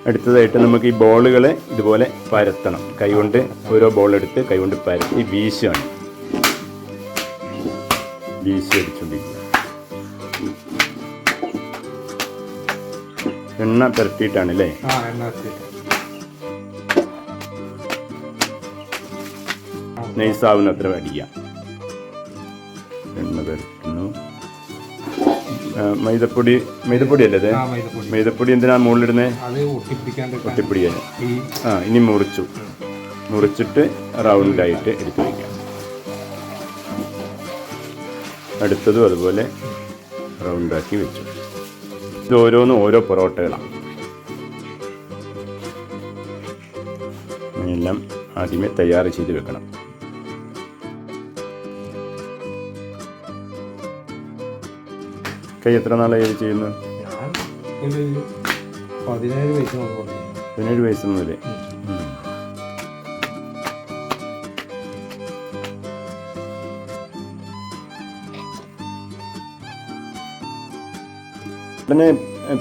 അടുത്തതായിട്ട് നമുക്ക് ഈ ബോളുകൾ ഇതുപോലെ പരത്തണം. കൈകൊണ്ട് ഓരോ ബോൾ എടുത്ത് കൈകൊണ്ട് പരത്തി വീശുകയാണ്. വീശി അടിച്ചുകൊണ്ടിരിക്കുക. എണ്ണ പുരട്ടിയിട്ടാണ് അല്ലേ? നൈസാവുന്ന അത്ര അടിക്കാം. എണ്ണ പുരട്ടുന്നു. മൈദപ്പൊടി അല്ലേ അത്? മൈദപ്പൊടി എന്തിനാ മുകളിലിടുന്നത്? ഒട്ടിപ്പിടിക്കാൻ. ഇനി മുറിച്ചിട്ട് റൗണ്ടായിട്ട് എടുത്ത് വയ്ക്കാം. അടുത്തതും അതുപോലെ റൗണ്ടാക്കി വെച്ചു. ഇത് ഓരോന്നും ഓരോ പൊറോട്ടകളാണ്. എല്ലാം ആദ്യമേ തയ്യാർ ചെയ്ത് വെക്കണം. കൈ എത്ര നാളായി ചെയ്യുന്നു? 17 വയസ്സ് മുതൽ. ഉടനെ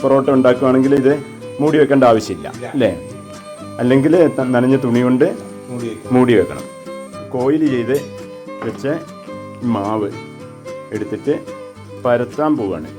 പൊറോട്ട ഉണ്ടാക്കുകയാണെങ്കിൽ ഇത് മൂടി വെക്കേണ്ട ആവശ്യമില്ല അല്ലേ? അല്ലെങ്കിൽ നനഞ്ഞ തുണി കൊണ്ട് മൂടി വെക്കണം. കോയിൽ ചെയ്ത് വെച്ച മാവ് എടുത്തിട്ട് പരത്താൻ പോവുകയാണ്.